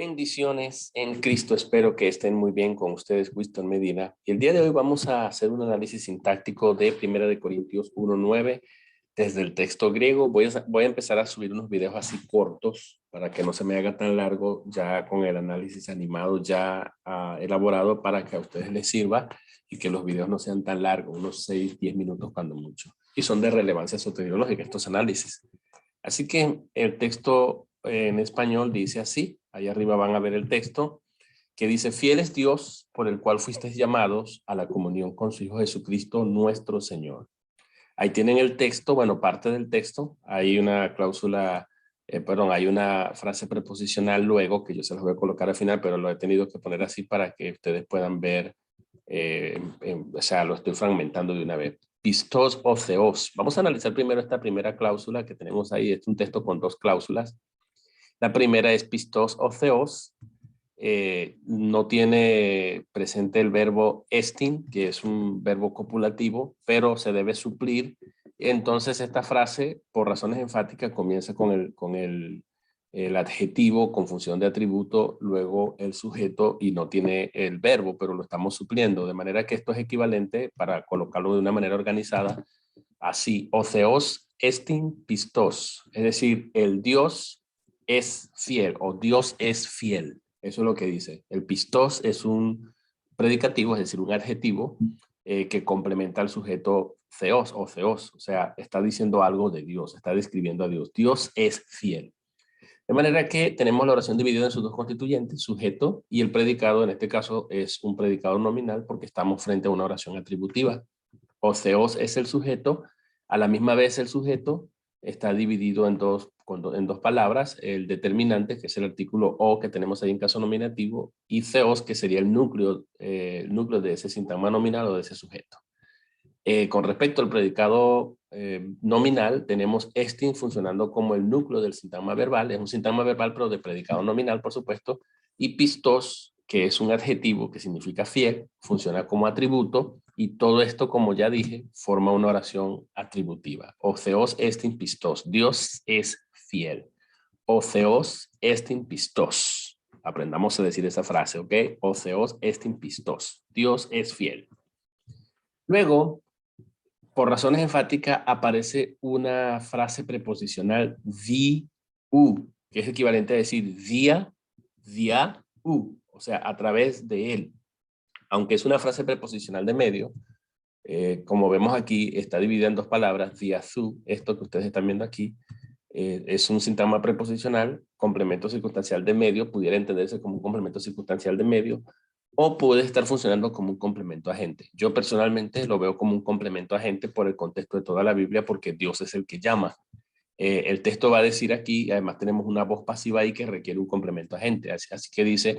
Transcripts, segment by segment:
Bendiciones en Cristo, espero que estén muy bien con ustedes, Winston Medina. Y el día de hoy vamos a hacer un análisis sintáctico de 1 Corintios 1:9 desde el texto griego. Voy a empezar a subir unos videos así cortos para que no se me haga tan largo, ya con el análisis animado ya elaborado, para que a ustedes les sirva y que los videos no sean tan largos, unos 6-10 minutos cuando mucho. Y son de relevancia soteriológica estos análisis. Así que el texto en español dice así, ahí arriba van a ver el texto, que dice: fiel es Dios por el cual fuisteis llamados a la comunión con su Hijo Jesucristo nuestro Señor. Ahí tienen el texto, bueno, parte del texto, hay una cláusula, hay una frase preposicional luego, que yo se las voy a colocar al final, pero lo he tenido que poner así para que ustedes puedan ver, o sea, lo estoy fragmentando de una vez. Pistos o theos. Vamos a analizar primero esta primera cláusula que tenemos ahí. Es un texto con dos cláusulas. La primera es pistos o theos. No tiene presente el verbo estin, que es un verbo copulativo, pero se debe suplir. Entonces esta frase, por razones enfáticas, comienza con el adjetivo con función de atributo, luego el sujeto, y no tiene el verbo, pero lo estamos supliendo, de manera que esto es equivalente, para colocarlo de una manera organizada, así: o theos estin pistos, es decir, el Dios es fiel, o Dios es fiel. Eso es lo que dice. El pistos es un predicativo, es decir, un adjetivo que complementa al sujeto theos o theos, o sea, está diciendo algo de Dios, está describiendo a Dios. Dios es fiel. De manera que tenemos la oración dividida en sus dos constituyentes, sujeto y el predicado. En este caso es un predicado nominal porque estamos frente a una oración atributiva. O theos es el sujeto, a la misma vez el sujeto está dividido en dos palabras: el determinante, que es el artículo o que tenemos ahí en caso nominativo, y theos, que sería el núcleo de ese sintagma nominal o de ese sujeto. Con respecto al predicado nominal, tenemos estin funcionando como el núcleo del sintagma verbal. Es un sintagma verbal, pero de predicado nominal, por supuesto. Y pistos, que es un adjetivo que significa fiel, funciona como atributo. Y todo esto, como ya dije, forma una oración atributiva. O theos estin pistos. Dios es fiel. O theos estin pistos. Aprendamos a decir esa frase, ¿ok? O theos estin pistos. Dios es fiel. Luego, por razones enfáticas, aparece una frase preposicional u, que es equivalente a decir dia, o sea, a través de él. Aunque es una frase preposicional de medio, como vemos aquí, está dividida en dos palabras, su, esto que ustedes están viendo aquí, es un sintagma preposicional, complemento circunstancial de medio, pudiera entenderse como un complemento circunstancial de medio, o puede estar funcionando como un complemento agente. Yo personalmente lo veo como un complemento agente por el contexto de toda la Biblia, porque Dios es el que llama. El texto va a decir aquí, además tenemos una voz pasiva ahí que requiere un complemento agente, así que dice,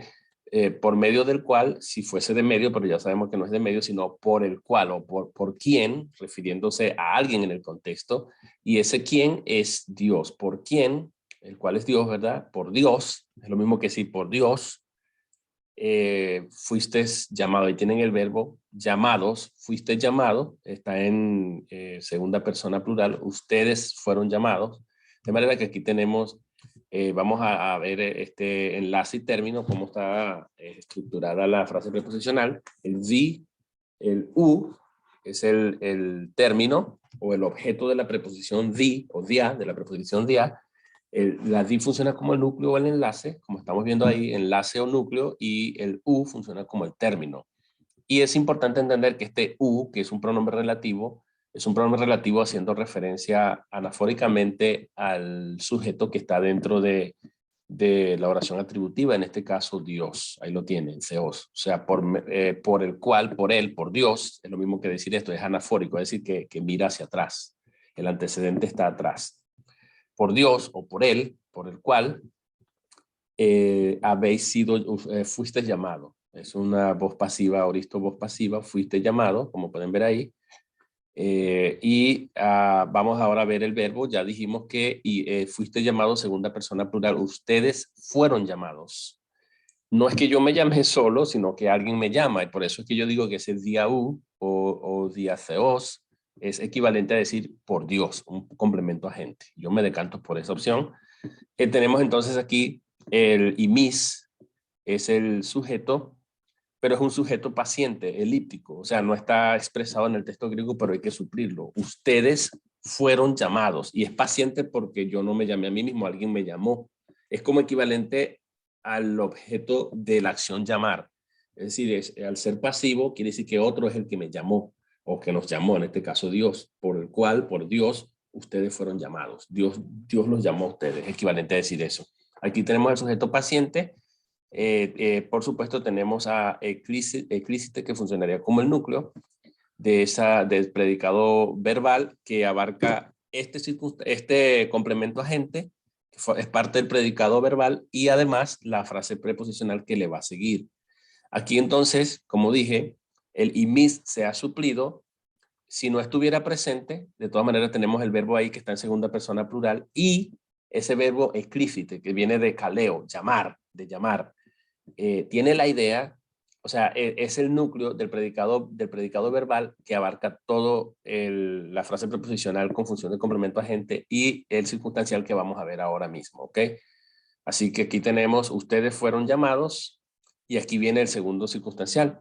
por medio del cual, si fuese de medio, pero ya sabemos que no es de medio, sino por el cual, o por quién, refiriéndose a alguien en el contexto, y ese quién es Dios. Por quién, el cual es Dios, ¿verdad? Por Dios, es lo mismo que si por Dios fuiste llamado. Ahí tienen el verbo llamados, fuiste llamado, está en segunda persona plural, ustedes fueron llamados, de manera que aquí tenemos, vamos a ver este enlace y término, cómo está estructurada la frase preposicional. El the, el u, es el término o el objeto de la preposición the o dia, de la preposición dia. La di funciona como el núcleo o el enlace, como estamos viendo ahí, enlace o núcleo, y el u funciona como el término. Y es importante entender que este u, que es un pronombre relativo, es un pronombre relativo haciendo referencia anafóricamente al sujeto que está dentro de la oración atributiva, en este caso Dios. Ahí lo tienen, theos. O sea, por el cual, por él, por Dios, es lo mismo que decir esto, es anafórico, es decir, que mira hacia atrás. El antecedente está atrás. Por Dios o por él, por el cual habéis sido, fuiste llamado. Es una voz pasiva, aoristo voz pasiva, fuiste llamado, como pueden ver ahí. Vamos ahora a ver el verbo. Ya dijimos que fuiste llamado, segunda persona plural. Ustedes fueron llamados. No es que yo me llame solo, sino que alguien me llama. Y por eso es que yo digo que ese dia u o dia theos es equivalente a decir por Dios, un complemento agente. Yo me decanto por esa opción. Tenemos entonces aquí el imis, es el sujeto, pero es un sujeto paciente, elíptico, o sea, no está expresado en el texto griego, pero hay que suplirlo. Ustedes fueron llamados, y es paciente porque yo no me llamé a mí mismo, alguien me llamó. Es como equivalente al objeto de la acción llamar. Es decir, al ser pasivo, quiere decir que otro es el que me llamó, o que nos llamó, en este caso Dios, por el cual, por Dios, ustedes fueron llamados. Dios los llamó a ustedes, es equivalente a decir eso. Aquí tenemos al sujeto paciente. Por supuesto, tenemos a eclícite, que funcionaría como el núcleo del predicado verbal, que abarca este complemento agente, que es parte del predicado verbal, y además la frase preposicional que le va a seguir. Aquí entonces, como dije, el imis se ha suplido. Si no estuviera presente, de todas maneras tenemos el verbo ahí que está en segunda persona plural, y ese verbo eclícite, que viene de kaleo, llamar, de llamar, tiene la idea, o sea, es el núcleo del predicado verbal que abarca todo la frase preposicional con función de complemento agente y el circunstancial que vamos a ver ahora mismo, ¿ok? Así que aquí tenemos, ustedes fueron llamados, y aquí viene el segundo circunstancial.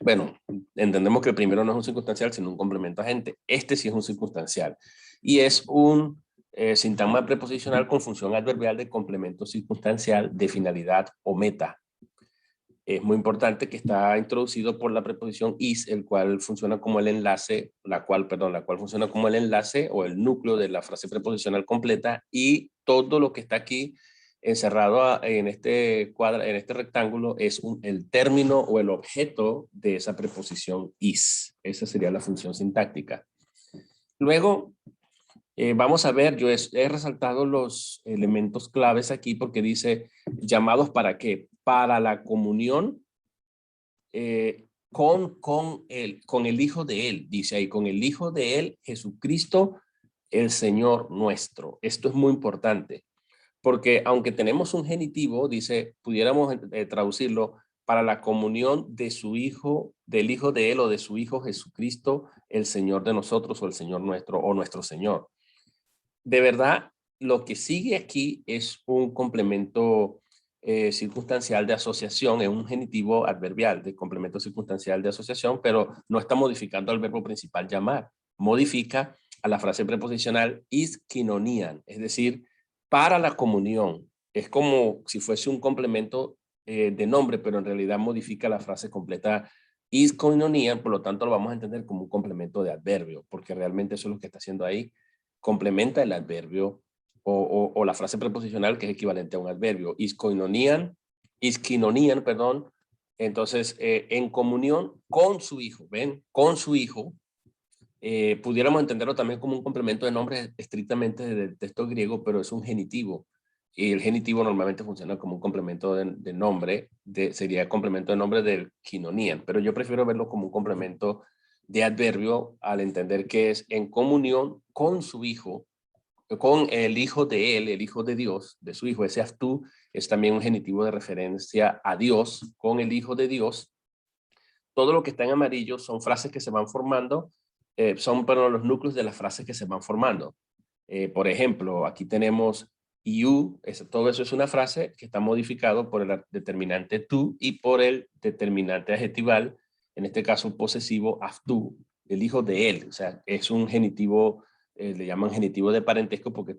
Bueno, entendemos que el primero no es un circunstancial, sino un complemento agente. Este sí es un circunstancial. Y es un sintagma preposicional con función adverbial de complemento circunstancial de finalidad o meta. Es muy importante que está introducido por la preposición is, el cual funciona como el enlace, la cual funciona como el enlace o el núcleo de la frase preposicional completa, y todo lo que está aquí encerrado en este rectángulo es el término o el objeto de esa preposición is. Esa sería la función sintáctica. Luego, vamos a ver, yo he resaltado los elementos claves aquí porque dice, ¿llamados para qué? Para la comunión con el Hijo de Él, dice ahí, con el Hijo de Él, Jesucristo, el Señor nuestro. Esto es muy importante, porque aunque tenemos un genitivo, dice, pudiéramos traducirlo, para la comunión de su Hijo, del Hijo de Él o de su Hijo Jesucristo, el Señor de nosotros, o el Señor nuestro, o nuestro Señor. De verdad, lo que sigue aquí es un complemento circunstancial de asociación, es un genitivo adverbial de complemento circunstancial de asociación, pero no está modificando al verbo principal llamar. Modifica a la frase preposicional iskinonian, es decir, para la comunión. Es como si fuese un complemento de nombre, pero en realidad modifica la frase completa iskinonian, por lo tanto lo vamos a entender como un complemento de adverbio, porque realmente eso es lo que está haciendo ahí, complementa el adverbio o la frase preposicional que es equivalente a un adverbio. Iskinonian, perdón. Entonces, en comunión con su hijo, ¿ven? Con su hijo. Pudiéramos entenderlo también como un complemento de nombre estrictamente del texto griego, pero es un genitivo. Y el genitivo normalmente funciona como un complemento de nombre, sería complemento de nombre del kinonian, pero yo prefiero verlo como un complemento de adverbio al entender que es en comunión con su hijo, con el hijo de él, el hijo de Dios, de su hijo. Ese aftú es también un genitivo de referencia a Dios, con el hijo de Dios. Todo lo que está en amarillo son frases que se van formando, son pero los núcleos de las frases que se van formando. Por ejemplo, aquí tenemos you, todo eso es una frase que está modificado por el determinante tú y por el determinante adjetival, en este caso posesivo aftú, el hijo de él. O sea, es un genitivo, le llaman genitivo de parentesco porque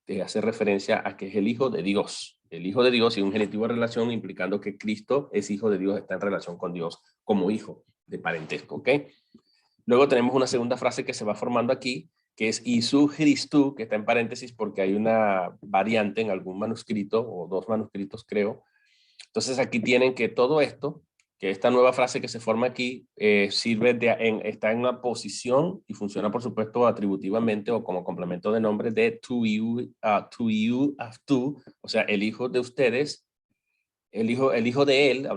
te hace referencia a que es el hijo de Dios. El hijo de Dios y un genitivo de relación implicando que Cristo es hijo de Dios, está en relación con Dios como hijo de parentesco, ¿ok? Luego tenemos una segunda frase que se va formando aquí, que es Isu Christu, que está en paréntesis porque hay una variante en algún manuscrito, o dos manuscritos creo. Entonces aquí tienen que todo esto, que esta nueva frase que se forma aquí, está en una posición y funciona por supuesto atributivamente o como complemento de nombre de to you, to, o sea, el hijo de ustedes, el hijo de él,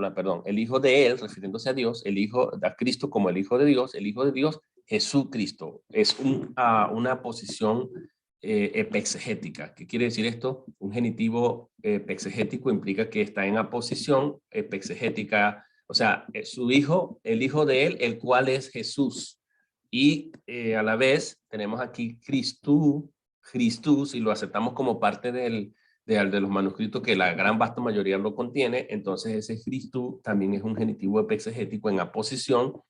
el hijo de él, refiriéndose a Dios, a Cristo como el hijo de Dios, Jesucristo. Es una posición epexegética. ¿Qué quiere decir esto? Un genitivo epexegético implica que está en la posición epexegética, o sea, su hijo, el hijo de él, el cual es Jesús. Y a la vez tenemos aquí Christus, y lo aceptamos como parte del de los manuscritos que la gran vasta mayoría lo contiene, entonces ese Cristo también es un genitivo exegético en aposición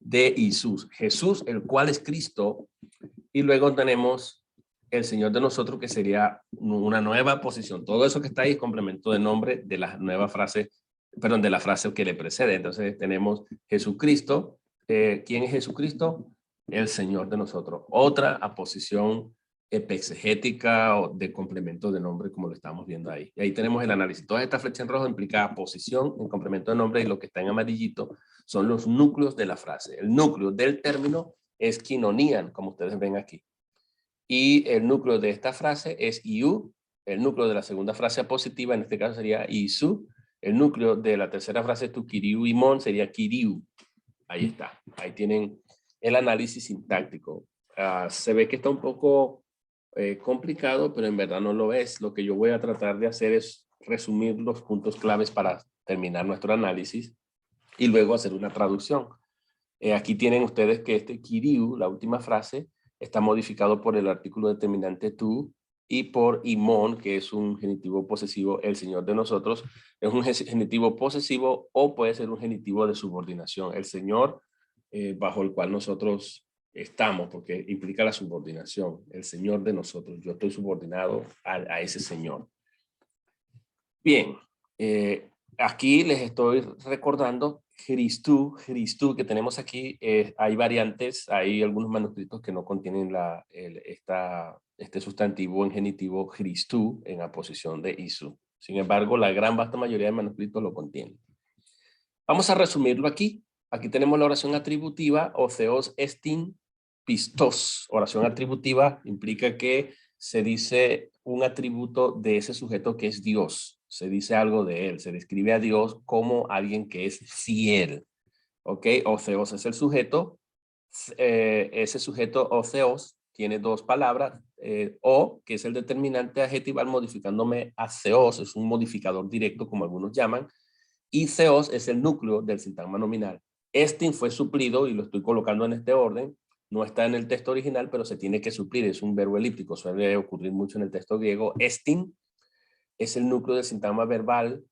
de Jesús. Jesús, el cual es Cristo, y luego tenemos el Señor de nosotros, que sería una nueva posición. Todo eso que está ahí es complemento de nombre de la nueva frase, perdón, de la frase que le precede. Entonces tenemos Jesucristo. ¿Quién es Jesucristo? El Señor de nosotros. Otra aposición exegética o de complemento de nombre, como lo estamos viendo ahí. Y ahí tenemos el análisis. Toda esta flecha en rojo implica posición en complemento de nombre, y lo que está en amarillito son los núcleos de la frase. El núcleo del término es quinonian, como ustedes ven aquí. Y el núcleo de esta frase es iu. El núcleo de la segunda frase apositiva, en este caso, sería isu. El núcleo de la tercera frase, tu kiriu imon, sería kiriu. Ahí está. Ahí tienen el análisis sintáctico. Se ve que está un poco complicado, pero en verdad no lo es. Lo que yo voy a tratar de hacer es resumir los puntos claves para terminar nuestro análisis y luego hacer una traducción. Aquí tienen ustedes que este kiriu, la última frase, está modificado por el artículo determinante tú y por imon, que es un genitivo posesivo, el Señor de nosotros. Es un genitivo posesivo o puede ser un genitivo de subordinación. El Señor bajo el cual nosotros estamos, porque implica la subordinación. El Señor de nosotros. Yo estoy subordinado a ese Señor. Bien. Aquí les estoy recordando Christu, que tenemos aquí. Hay variantes, hay algunos manuscritos que no contienen este sustantivo en genitivo Christu en aposición de isu. Sin embargo, la gran vasta mayoría de manuscritos lo contienen. Vamos a resumirlo aquí. Aquí tenemos la oración atributiva, o theos estin pistos. Oración atributiva implica que se dice un atributo de ese sujeto que es Dios. Se dice algo de él, se describe a Dios como alguien que es fiel. ¿Ok? Otheos es el sujeto. Ese sujeto otheos tiene dos palabras. O, que es el determinante adjetival modificándome a theos, es un modificador directo como algunos llaman. Y theos es el núcleo del sintagma nominal. Estin fue suplido y lo estoy colocando en este orden. No está en el texto original, pero se tiene que suplir. Es un verbo elíptico, suele ocurrir mucho en el texto griego. Estin es el núcleo del sintagma verbal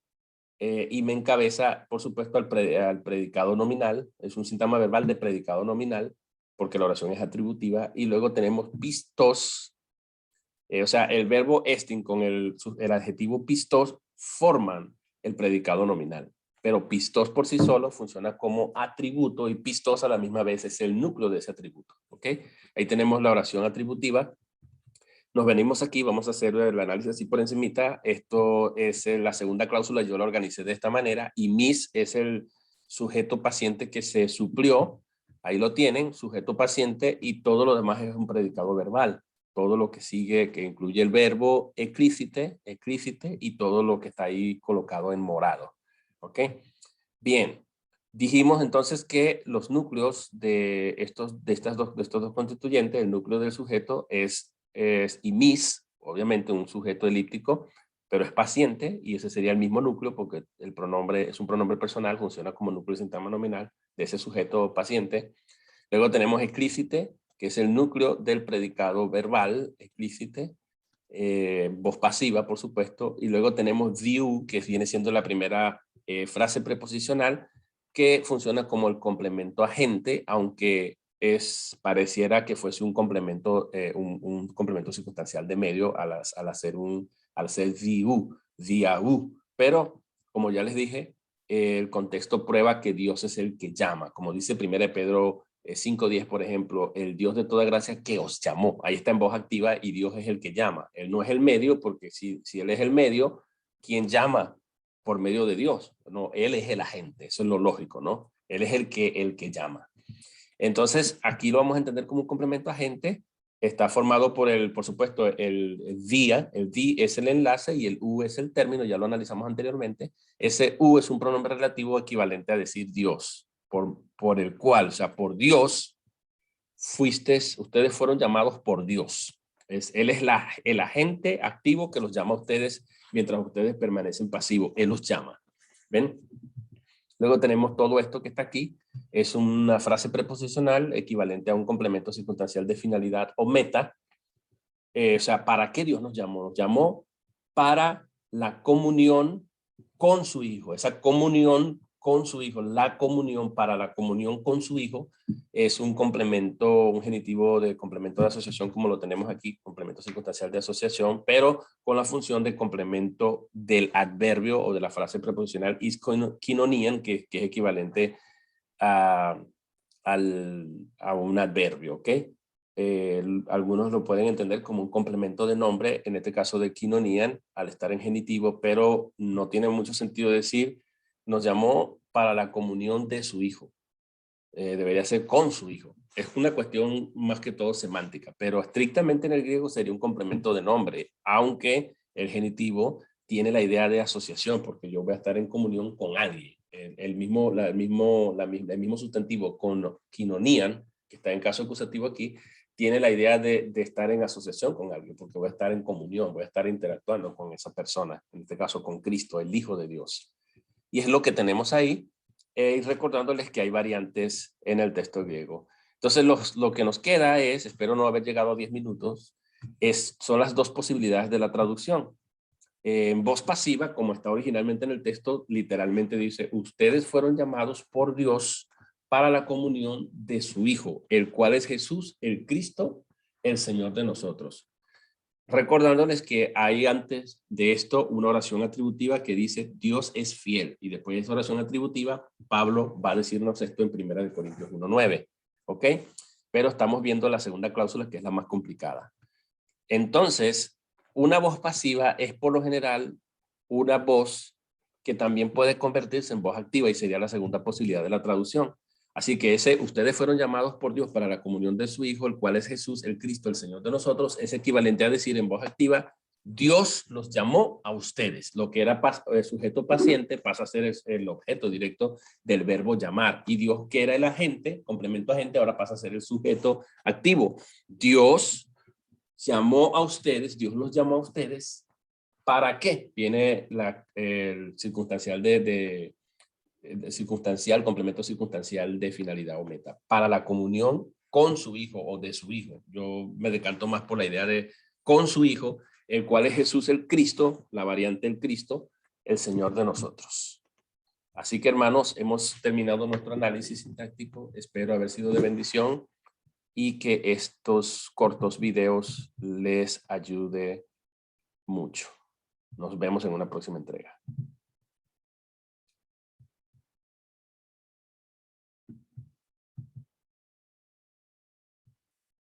y me encabeza, por supuesto, al predicado nominal. Es un sintagma verbal de predicado nominal, porque la oración es atributiva. Y luego tenemos pistos, o sea, el verbo estin con el adjetivo pistos forman el predicado nominal. Pero pistos por sí solo funciona como atributo y pistos a la misma vez es el núcleo de ese atributo. ¿Ok? Ahí tenemos la oración atributiva. Nos venimos aquí, vamos a hacer el análisis así por encimita. Esto es la segunda cláusula, yo la organicé de esta manera, y mis es el sujeto paciente que se suplió. Ahí lo tienen, sujeto paciente, y todo lo demás es un predicado verbal. Todo lo que sigue, que incluye el verbo eclícite, y todo lo que está ahí colocado en morado. ¿Ok? Bien. Dijimos entonces que los núcleos de estos dos constituyentes, el núcleo del sujeto es imis, obviamente un sujeto elíptico, pero es paciente, y ese sería el mismo núcleo porque el pronombre es un pronombre personal, funciona como núcleo de sintagma nominal de ese sujeto paciente. Luego tenemos explícite, que es el núcleo del predicado verbal, explícite, voz pasiva, por supuesto, y luego tenemos diu, que viene siendo la primera frase preposicional, que funciona como el complemento agente, aunque pareciera que fuese un complemento, un complemento circunstancial de medio al ser diau, pero como ya les dije, el contexto prueba que Dios es el que llama, como dice 1 Pedro 5:10, por ejemplo, el Dios de toda gracia que os llamó. Ahí está en voz activa y Dios es el que llama. Él no es el medio, porque si Él es el medio, ¿quién llama por medio de Dios? No, Él es el agente, eso es lo lógico, ¿no? Él es el que llama. Entonces, aquí lo vamos a entender como un complemento agente. Está formado por supuesto, el día. El di es el enlace y el u es el término, ya lo analizamos anteriormente. Ese u es un pronombre relativo equivalente a decir Dios, por el cual, o sea, por Dios, ustedes fueron llamados por Dios. Él es el agente activo que los llama a ustedes mientras ustedes permanecen pasivos. Él los llama. ¿Ven? Luego tenemos todo esto que está aquí. Es una frase preposicional equivalente a un complemento circunstancial de finalidad o meta. O sea, ¿para qué Dios nos llamó? Nos llamó para la comunión con su Hijo. Esa comunión con su Hijo, la comunión para la comunión con su Hijo, es un complemento, un genitivo de complemento de asociación, como lo tenemos aquí, complemento circunstancial de asociación, pero con la función de complemento del adverbio o de la frase preposicional is koinonian, que es equivalente a un adverbio, ¿ok? Algunos lo pueden entender como un complemento de nombre, en este caso de quinonian, al estar en genitivo, pero no tiene mucho sentido decir, nos llamó para la comunión de su Hijo. Debería ser con su Hijo. Es una cuestión más que todo semántica, pero estrictamente en el griego sería un complemento de nombre, aunque el genitivo tiene la idea de asociación, porque yo voy a estar en comunión con alguien. El mismo sustantivo con quinonian, que está en caso acusativo aquí, tiene la idea de estar en asociación con alguien, porque voy a estar en comunión, voy a estar interactuando con esa persona, en este caso con Cristo, el Hijo de Dios. Y es lo que tenemos ahí, y recordándoles que hay variantes en el texto griego. Entonces lo que nos queda es, espero no haber llegado a 10 minutos, son las dos posibilidades de la traducción. En voz pasiva, como está originalmente en el texto, literalmente dice, ustedes fueron llamados por Dios para la comunión de su Hijo, el cual es Jesús, el Cristo, el Señor de nosotros. Recordándoles que hay antes de esto una oración atributiva que dice Dios es fiel, y después de esa oración atributiva Pablo va a decirnos esto en 1 Corintios 1:9, ¿ok? Pero estamos viendo la segunda cláusula, que es la más complicada. Entonces, una voz pasiva es por lo general una voz que también puede convertirse en voz activa, y sería la segunda posibilidad de la traducción. Así que ustedes fueron llamados por Dios para la comunión de su Hijo, el cual es Jesús, el Cristo, el Señor de nosotros, es equivalente a decir en voz activa, Dios los llamó a ustedes. Lo que era sujeto paciente pasa a ser el objeto directo del verbo llamar. Y Dios, que era el agente, complemento agente, ahora pasa a ser el sujeto activo. Dios llamó a ustedes, Dios los llamó a ustedes. ¿Para qué? Viene el circunstancial circunstancial, complemento circunstancial de finalidad o meta, para la comunión con su Hijo o de su Hijo. Yo me decanto más por la idea de con su Hijo, el cual es Jesús el Cristo, la variante el Cristo, el Señor de nosotros. Así que, hermanos, hemos terminado nuestro análisis sintáctico. Espero haber sido de bendición y que estos cortos videos les ayude mucho. Nos vemos en una próxima entrega.